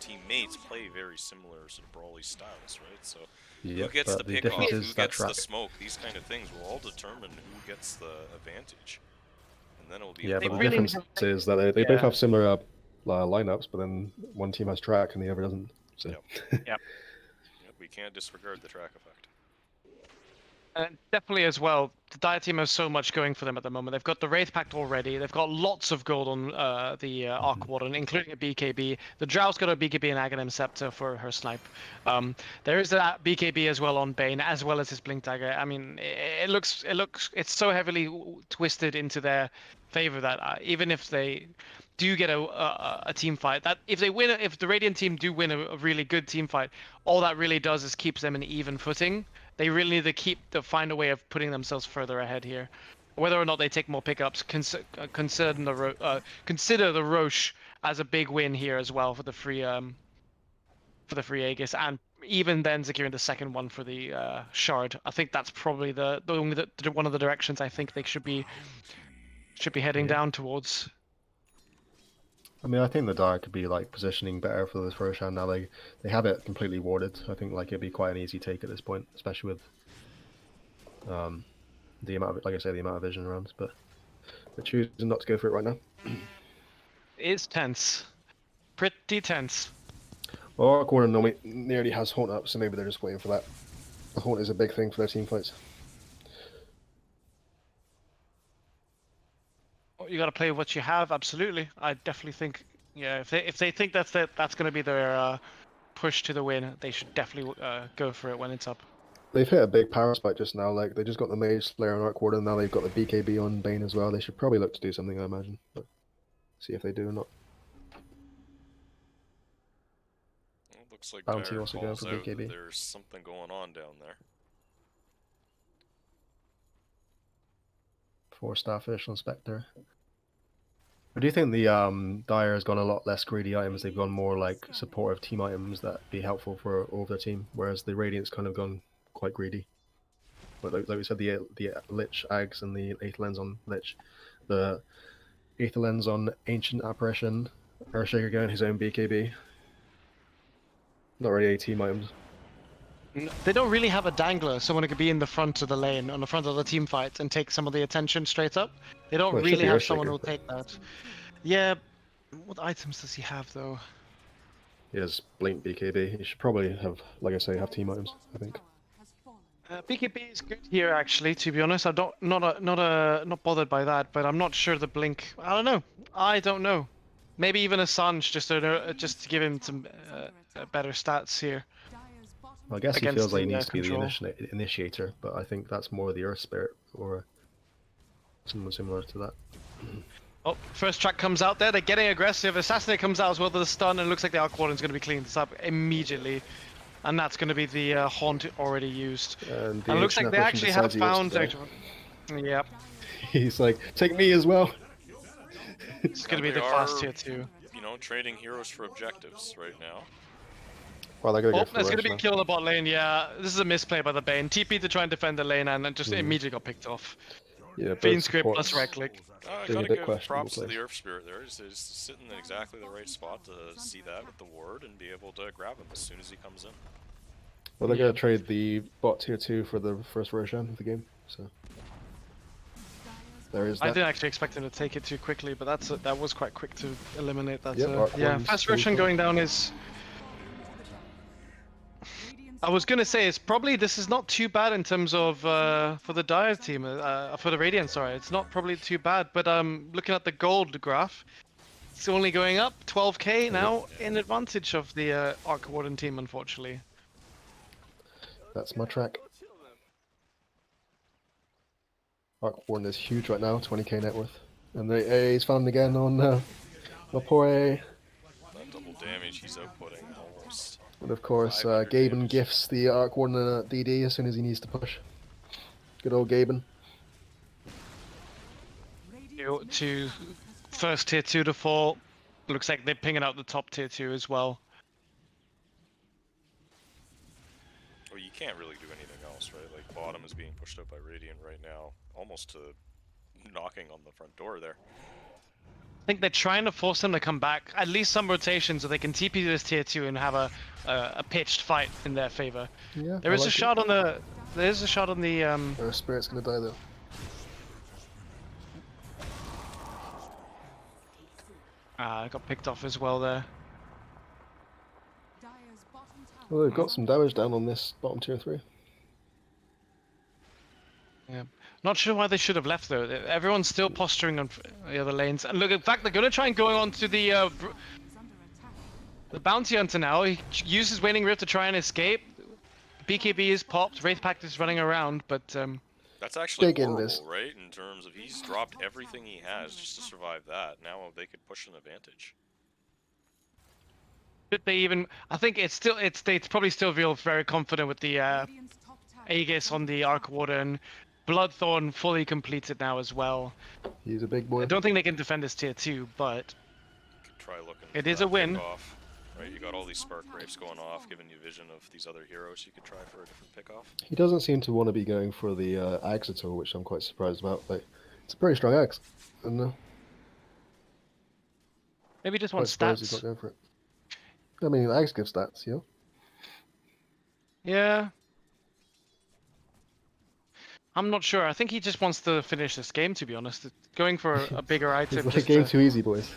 teammates play very similar sort of brawly styles, right? So who gets the pick off, who gets the smoke, these kind of things will all determine who gets the advantage. And then it'll be but the difference is that they both have similar lineups, but then one team has track and the other doesn't. So. Yep. We can't disregard the track effect. Definitely as well, the Dire team has so much going for them at the moment. They've got the Wraith Pact already. They've got lots of gold on the Arc Warden, including a BKB. The Drow's got a BKB and Aghanim Scepter for her snipe. There is that BKB as well on Bane, as well as his Blink Dagger. I mean, it's so heavily twisted into their favor that even if they do get a team fight, that if the Radiant team do win a really good team fight, all that really does is keeps them in even footing. They really need to find a way of putting themselves further ahead here. Whether or not they take more pickups, consider the Roche as a big win here as well for the free Aegis, and even then securing the second one for the Shard. I think that's probably one of the directions I think they should be heading down towards. I mean, I think the Dire could be like positioning better for this first round now. They have it completely warded. I think like it'd be quite an easy take at this point, especially with the amount of, like I say, the amount of vision around. But they're choosing not to go for it right now. It's tense, pretty tense. Well, Arc Warden normally nearly has Haunt up, so maybe they're just waiting for that. The Haunt is a big thing for their team fights. You got to play what you have. Absolutely, I definitely think. Yeah, if they think that's going to be their push to the win, they should definitely go for it when it's up. They've hit a big power spike just now. Like they just got the Mage Slayer on Arc Warden. Now they've got the BKB on Bane as well. They should probably look to do something, I imagine. But see if they do or not. Well, it looks like Bounty Dire also going calls for out BKB. that there's something going on down there. 4 Starfish on Spectre. I do think the Dire has gone a lot less greedy items. They've gone more like supportive team items that be helpful for all of their team, whereas the Radiant's kind of gone quite greedy. But like we said, the Lich Ags and the Aether Lens on Lich, the Aether Lens on Ancient Apparition, Earthshaker going his own BKB. Not really a team items. They don't really have a dangler, someone who could be in the front of the lane, on the front of the team fight, and take some of the attention straight up. They don't really have someone who'll take that. Yeah, what items does he have though? He has Blink BKB. He should probably have, like I say, have team items, I think. BKB is good here actually, to be honest. I'm not bothered by that, but I'm not sure the Blink. I don't know. Maybe even a Sanj just to give him some better stats here. Well, I guess he feels like he needs to be the initiator, but I think that's more the Earth Spirit or something similar to that. Oh, first track comes out there. They're getting aggressive. Assassinate comes out as well with the stun, and it looks like the Arc Warden's going to be cleaned up immediately. And that's going to be the Haunt already used. And it looks like they actually have found... Yep. He's like, take me as well. It's going to be the fast tier 2. Trading heroes for objectives right now. Well, they're gonna there's going to be a kill in the bot lane, yeah. This is a misplay by the Bane. TP to try and defend the lane and just immediately got picked off. Yeah, Fiend script plus right click. I gotta give props to the Earth Spirit there. He's sitting in exactly the right spot to see that with the ward and be able to grab him as soon as he comes in. Well, they're gonna trade the bot tier 2 for the first Roshan of the game, so... There is that. I didn't actually expect him to take it too quickly, but that was quite quick to eliminate that. Yep, Yeah, first Roshan going down is... I was gonna say it's probably this is not too bad in terms of for the Dire team, for the Radiant. Sorry, it's not probably too bad. But looking at the gold graph, it's only going up 12k now in advantage of the Arc Warden team, unfortunately. That's my track. Arc Warden is huge right now, 20k net worth. And he's found again on my poor A. That double damage he's outputting almost. And of course, 500 Gaben damage. gifts the Arc Warden a DD as soon as he needs to push. Good old Gaben. To first tier 2 to fall. Looks like they're pinging out the top tier 2 as well. Well, you can't really do anything else, right? Like, bottom is being pushed out by Radiant right now, almost to knocking on the front door there. I think they're trying to force them to come back, at least some rotation, so they can TP this tier 2 and have a pitched fight in their favor. Yeah, There is a shot on the. There is a shot on the. Our Spirit's gonna die though. Got picked off as well there. Dire's bottom tower Well, they've got some damage down on this bottom tier 3. Yeah. Not sure why they should have left though. Everyone's still posturing on the other lanes. And look, in fact, they're gonna try and go on to the is under attack. bounty hunter now. He uses Waning Rift to try and escape. BKB is popped. Wraith Pact is running around, but That's actually Big horrible, invis. right? In terms of he's dropped everything he has just to survive that. Now they could push an advantage. should they even? I think it's probably still feel very confident with the Radiant's top tower Aegis on the Arc Warden. Bloodthorn fully completed now as well. He's a big boy. I don't think they can defend this tier 2, but Could try looking. It for is that a win. Pick-off, right? You got all these spark grapes going off, giving you vision of these other heroes. You could try for a different pick-off. He doesn't seem to want to be going for the Axe at all, which I'm quite surprised about. Like, it's a pretty strong Axe. And maybe just quite want surprised he's stats. not going for it. I mean, Axe gives stats, you know? Yeah. I'm not sure. I think he just wants to finish this game, to be honest. Going for a bigger item. It's like just game to- too easy, boys.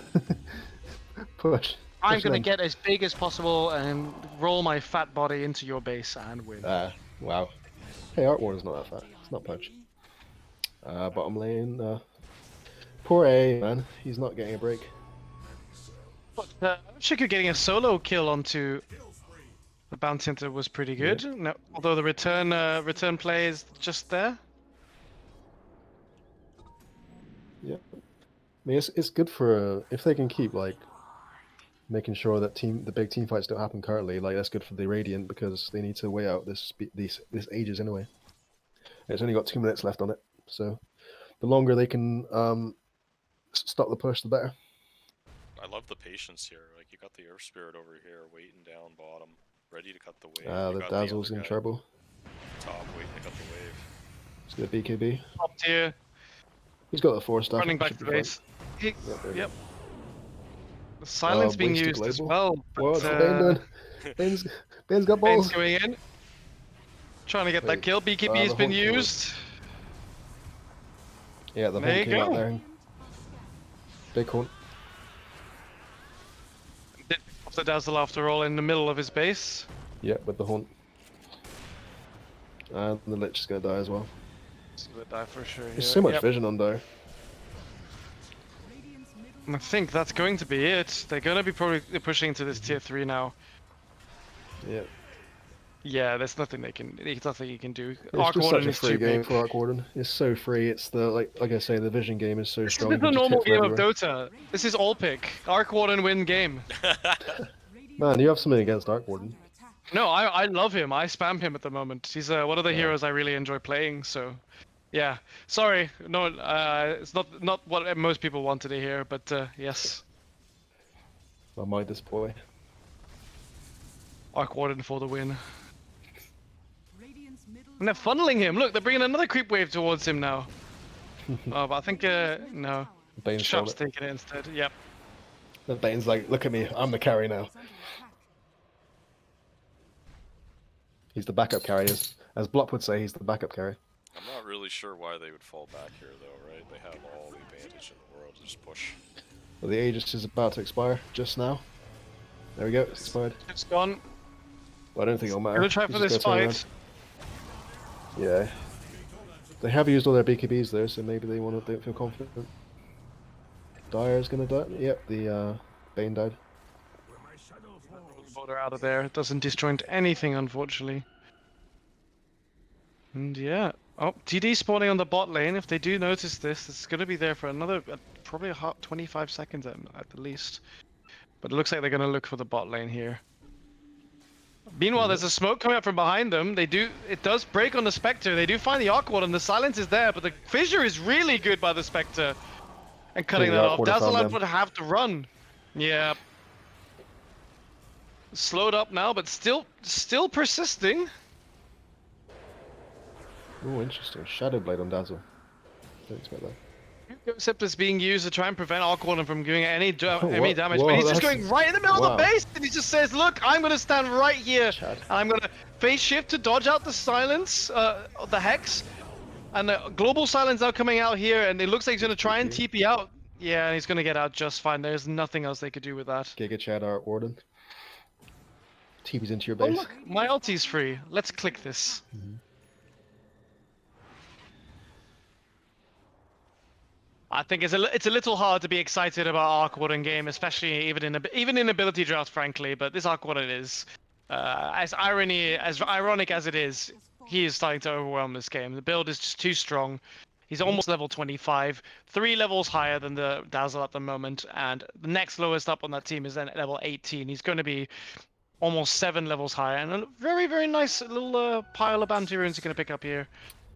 Push. I'm Push gonna them. get as big as possible and roll my fat body into your base and win. Wow. Hey, Art Warden's not that fat. It's not punch. Bottom lane. Poor A, man. He's not getting a break. But Shiku getting a solo kill onto the bounty hunter was pretty good. No, although the return play is just there. Yeah. I mean, it's good for if they can keep like making sure that the big team fights don't happen currently. Like that's good for the Radiant because they need to weigh out this Aegis anyway. It's only got 2 minutes left on it, so the longer they can stop the push, the better. I love the patience here. Like, you got the Earth Spirit over here, waiting down bottom, ready to cut the wave. You The got Dazzle's other in guy trouble. Top, waiting to cut the wave. It's good BKB. Top tier, He's got the 4 stuff. running back should to be fine. base. Yep, there we Yep. The silence being wasted used as global. well. But, What's Bane doing? Bane's got Bane's balls. going in. Trying to get that Wait, kill. BKB has the been Hunt killed. used. Yeah, the There Hunt you came out go. there. Big Hunt. Did off the Dazzle after all in the middle of his base. Yeah, with the Hunt. And the Lich is going to die as well. So they die for sure. There's here. so much Yep. vision on there. Radiant's middle I think that's going to be it. They're going to be probably pushing into this tier 3 now. Yeah. Yeah, there's nothing they can. There's nothing you can do. It's Arc just Warden such a is free too game big. for Arc Warden. It's so free. It's the like I say, the vision game is so This strong. is you a can just normal hit from game of everywhere. Dota. This is all pick. Arc Warden win game. Man, you have something against Arc Warden. under attack. No, I love him. I spam him at the moment. He's one of the heroes I really enjoy playing. So, yeah. Sorry, no, it's not what most people wanted to hear, but yes, My Midas boy. Arc Warden for the win. Radiant's middle And they're funneling him. Look, they're bringing another creep wave towards him now. Oh, but I think no. Bane's stole Sharp's it. taking it instead. Yep. The Bane's like, look at me, I'm the carry now. is under attack. He's the backup carry. As Block would say, he's the backup carry. I'm not really sure why they would fall back here, though, right? They have all the advantage in the world to just push. Well, the Aegis is about to expire just now. There we go, it's expired. It's gone. But I don't think it'll matter. Gonna try He's for just this gonna turn fight. around. Yeah. They have used all their BKBs though, so maybe they don't feel confident. Dire's gonna die. Yep, the Bane died. Border out of there. It doesn't disjoint anything, unfortunately. And yeah. Oh, TD spawning on the bot lane. If they do notice this, it's going to be there for another, probably a hot 25 seconds at the least. But it looks like they're going to look for the bot lane here. Meanwhile, there's a smoke coming up from behind them. It does break on the Spectre. They do find the Awkward, and the silence is there, but the fissure is really good by the Spectre. And cutting that off. Dazzleland would have to run. Yeah. Slowed up now, but still persisting. Oh, interesting. Shadow Blade on Dazzle. Don't expect that. Concept is being used to try and prevent Awkward from doing any damage, Whoa, but he's just going right in the middle of the base, and he just says, "Look, I'm going to stand right here, Chad. and I'm going to phase shift to dodge out the silence, the hex, and the global silence now coming out here, and it looks like he's going to try and TP out. Yeah, and he's going to get out just fine. There's nothing else they could do with that. Giga Chad Art Warden. TP's into your Oh base. look, my ulti's free. Let's click this. I think it's a little hard to be excited about Awkward in game, especially even in ability draft, frankly. But this Awkward is, as ironic as it is, he is starting to overwhelm this game. The build is just too strong. He's almost level 25, 3 levels higher than the Dazzle at the moment, and the next lowest up on that team is then at level 18. He's going to be almost 7 levels higher, and a very, very nice little pile of bounty runes he's going to pick up here,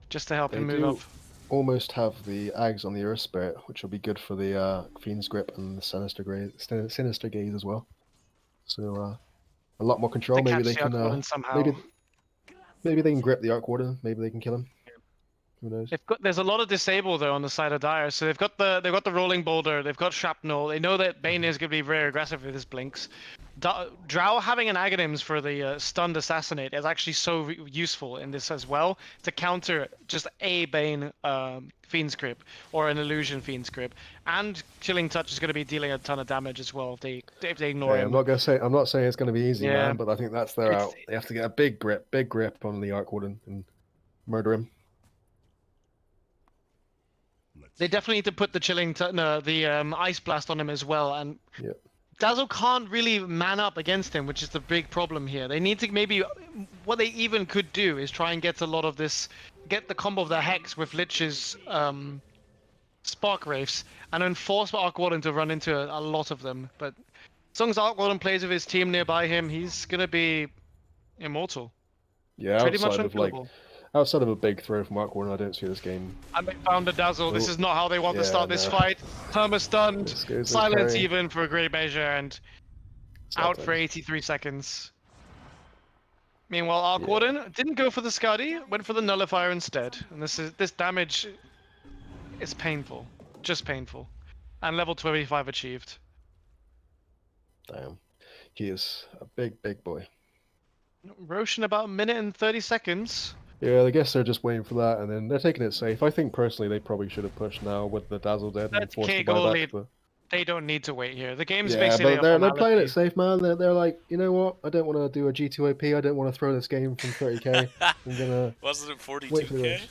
just to help him move up. Almost have the Ags on the Earth Spirit, which will be good for the Fiend's Grip and the Sinister Gaze as well. So a lot more control. Maybe they can maybe they can grip the Arc Warden. Maybe they can kill him. Who knows? There's a lot of disable though on the side of Dire. So they've got the rolling boulder. They've got shrapnel. They know that Bane is going to be very aggressive with his blinks. Drow having an Aghanims for the stunned assassinate is actually so useful in this as well to counter just a Bane Fiend's Grip or an illusion Fiend's Grip, and Chilling Touch is going to be dealing a ton of damage as well if they ignore him. I'm not saying it's going to be easy, man, but I think that's their out. They have to get a big grip on the Arc Warden and murder him. They definitely need to put the Ice Blast on him as well, and Dazzle can't really man up against him, which is the big problem here. They need to what they even could do is try and get a lot of this, get the combo of the Hex with Lich's Spark Wraiths, and then force Arc Warden to run into a lot of them. But as long as Arc Warden plays with his team nearby him, he's going to be immortal. Yeah, pretty much unkillable. Outside of a big throw from Arc Warden, I don't see this game. And they found a Dazzle. This is not how they want to start this fight. Perma stunned, silence even for a great measure, and out for 83 seconds. Meanwhile, Arc Warden didn't go for the Scuddy, went for the Nullifier instead. And this damage is painful, just painful. And level 25 achieved. Damn, he is a big boy. Roshan about a minute and 30 seconds. Yeah, I guess they're just waiting for that, and then they're taking it safe. I think personally they probably should have pushed now with the Dazzle dead and forced the buyback. But... They don't need to wait here. The game's basically but they're playing it safe, man. They're like, you know what? I don't want to do a G2 OP. I don't want to throw this game from 30k. I'm gonna. Wasn't it 42k?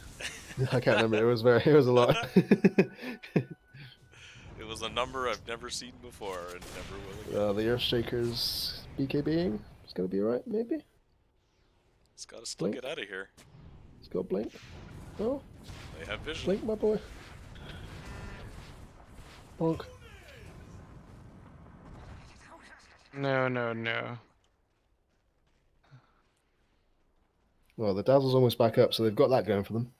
I can't remember. It was a lot. It was a number I've never seen before and never will again. The Earthshakers BKBing. It's gonna be alright, maybe. It's gotta still get out of here. Let's go Blink. Oh. They have vision. Blink, my boy. Bonk. No. Well, the Dazzle's almost back up, so they've got that going for them.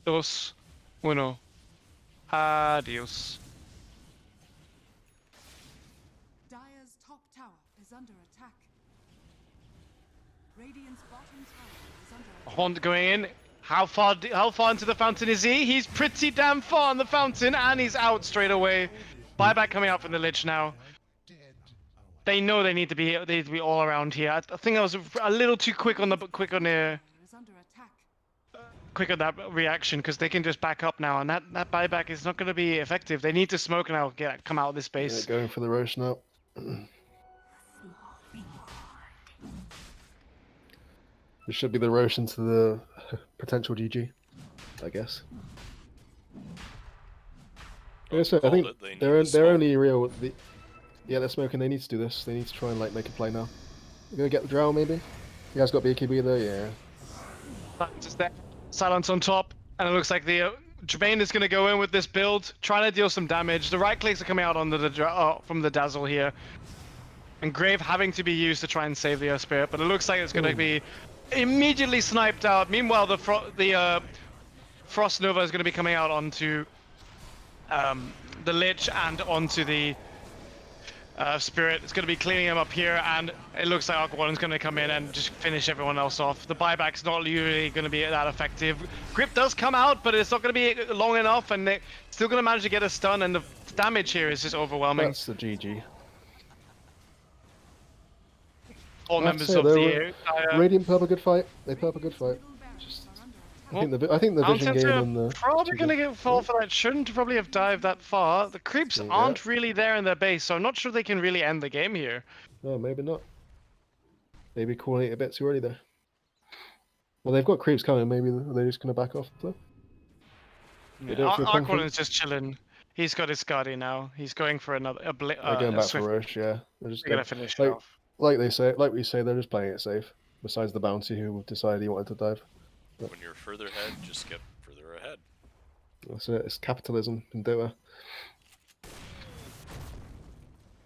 2, 1. Adios. Dire's top tower is under attack. Radiant's bottom tower is under attack. Haunt going in. How far into the fountain is he? He's pretty damn far in the fountain, and he's out straight away. Buyback coming out from the Lich now. They know they need to be all around here. I think I was a little too quick on that reaction, because they can just back up now, and that buyback is not going to be effective. They need to smoke now, come out of this base. Going for the Rosh now. This should be the Roche into the potential GG, I guess. Oh, Yeah, so I called think it. They need they're the smoke. only real. Yeah, they're smoking. They need to do this. They need to try and like make a play now. You're gonna get the drow maybe. You guys got BKB there, yeah. Just there. Silence on top, and it looks like the Jermaine is going to go in with this build, trying to deal some damage. The right clicks are coming out on from the Dazzle here, and Grave having to be used to try and save the Earth Spirit, but it looks like it's going to be immediately sniped out. Meanwhile, the Frost Nova is going to be coming out onto the Lich and onto the Spirit. It's going to be cleaning him up here, and it looks like Aquawarden's going to come in and just finish everyone else off. The buyback's not usually going to be that effective. Grip does come out, but it's not going to be long enough, and they're still going to manage to get a stun, and the damage here is just overwhelming. That's the GG. All I have to members say, of the Radiant put up a good fight. They put up a good fight. Just, I think the vision game and the probably going to get fall for that. Shouldn't probably have dived that far. The creeps aren't really there in their base, so I'm not sure they can really end the game here. No, maybe not. Maybe calling it a bit too early there. Well, they've got creeps coming. Maybe they're just going to back off though. Aquawarden is just chilling. He's got his Guardian now. He's going for another. They're going back for Roche. Yeah, they're going to finish it off. Like we say, they're just playing it safe. Besides the bounty, who decided he wanted to dive. When you're further ahead, just get further ahead. That's it. It's capitalism in Dota.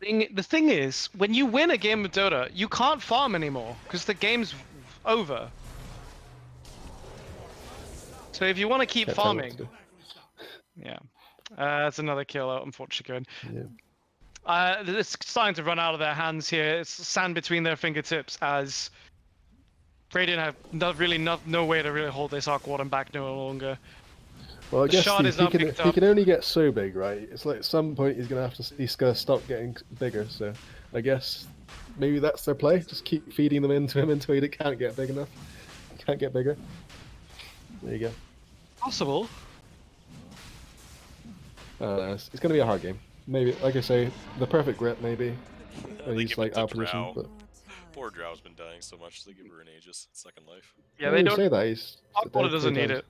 The thing is, when you win a game of Dota, you can't farm anymore because the game's over. So if you want to keep farming, yeah, that's another kill, unfortunately. Yeah. It's starting to run out of their hands here. It's sand between their fingertips as Radiant have no way to really hold this Aquawarden back no longer. Well, I guess he can only get so big, right? It's like at some point he's gonna stop getting bigger. So I guess maybe that's their play. Just keep feeding them into him until he can't get big enough. Can't get bigger. There you go. Possible. It's gonna be a hard game. Maybe, like I say, the perfect grip maybe. And he's like out position, but poor Drow's been dying so much. They give her an Aegis Second Life. Yeah, they don't say that. Aquawarden doesn't need it.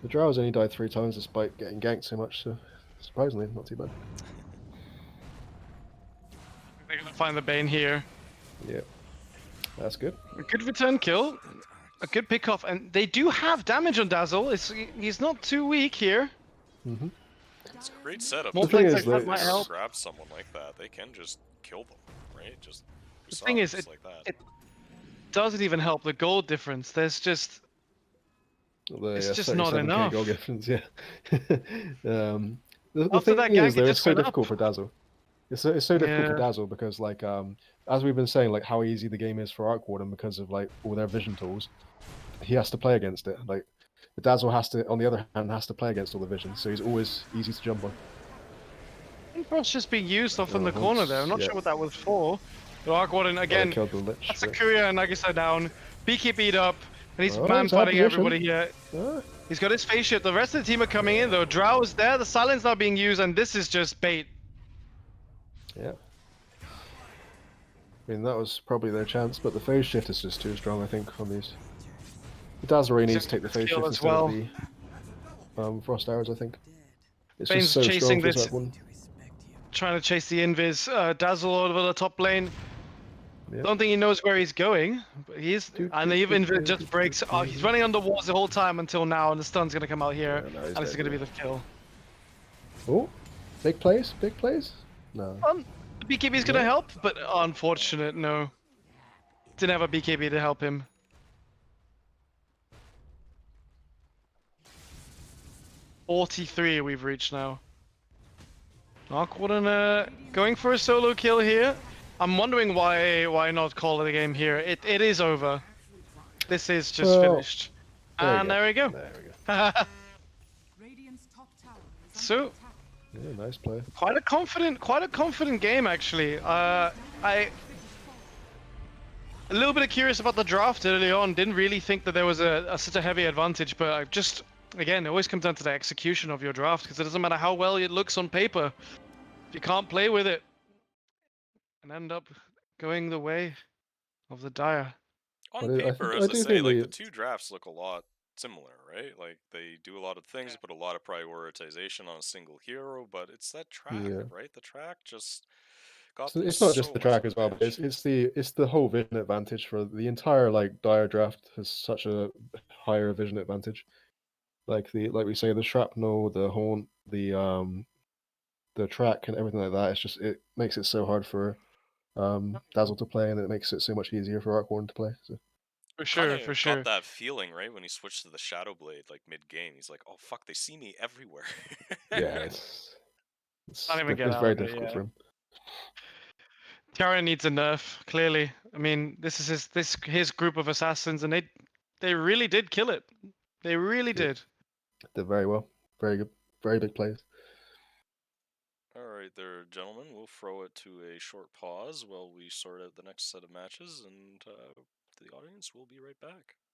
The Drow's only died 3 times despite getting ganked so much, so surprisingly, not too bad. They're gonna find the Bane here. Yeah, that's good. A good return kill, a good pick off, and they do have damage on Dazzle. He's not too weak here. Mm-hmm. It's a great setup. The thing is that might help. Grab someone like that, they can just kill them, right? Just the thing is, like that. It doesn't even help the gold difference. There's just it's just not enough. Goal difference, yeah. The After thing that is, gank, it's so difficult for Dazzle. It's so difficult for Dazzle because, like, as we've been saying, like how easy the game is for Arkwarden because of like all their vision tools. He has to play against it. Like the Dazzle has to, on the other hand, has to play against all the vision, so he's always easy to jump on. I think Frost's just being used off in the corner there. I'm not sure what that was for. But Arkwarden again. Killed the Lich, that's a Kuya and Nagisa down. BK beat up. And he's man-fighting everybody here. He's got his face shield. The rest of the team are coming in though. Drow is there. The silence not being used, and this is just bait. Yeah. I mean, that was probably their chance, but the phase shift is just too strong, I think, on these. The Dazzle really needs to take the phase shift instead of the Frost Arrows, I think. It's Bane's just so chasing strong for this, that one. trying to chase the Invis. Dazzle over the top lane. Yep. Don't think he knows where he's going, but he's and the Invis just breaks. He's running under walls the whole time until now, and the stun's gonna come out here, and it's gonna be the kill. Oh, big plays, big plays. No. The BKB is gonna help, but unfortunate, no. Didn't have a BKB to help him. .43 we've reached now. Aquawarden going for a solo kill here. I'm wondering why not call it a game here. It is over. This is just finished. And there we go. There we go. Radiant's top tower is So, under attack. Yeah, nice play. quite a confident game actually. A little bit curious about the draft early on. Didn't really think that there was such a heavy advantage, but I just again, it always comes down to the execution of your draft because it doesn't matter how well it looks on paper. If you can't play with it and end up going the way of the Dire. On I paper, think as I I do say, think like the the two drafts look a lot similar, right? Like they do a lot of things, put a lot of prioritization on a single hero, but it's that track, yeah. right? The track just got So them it's not just so the much track as well, but advantage. it's the whole vision advantage for the entire like Dire draft has such a higher vision advantage. Like we say the shrapnel, the horn, the track and everything like that. It's just it makes it so hard for Dazzle to play, and it makes it so much easier for Arkhorn to play. So For Kind sure, for of got sure. that feeling, right, when he switched to the Shadow Blade, like mid-game. He's like, "Oh fuck, they see me everywhere." yeah, Can't even get it's out very of it. difficult Yeah. for him. Tiarin needs a nerf. Clearly, I mean, this is his group of assassins, and they really did kill it. They really Yeah. did. Did very well, very good, very big players. All right, there, gentlemen. We'll throw it to a short pause while we sort out the next set of matches, and the audience will be right back.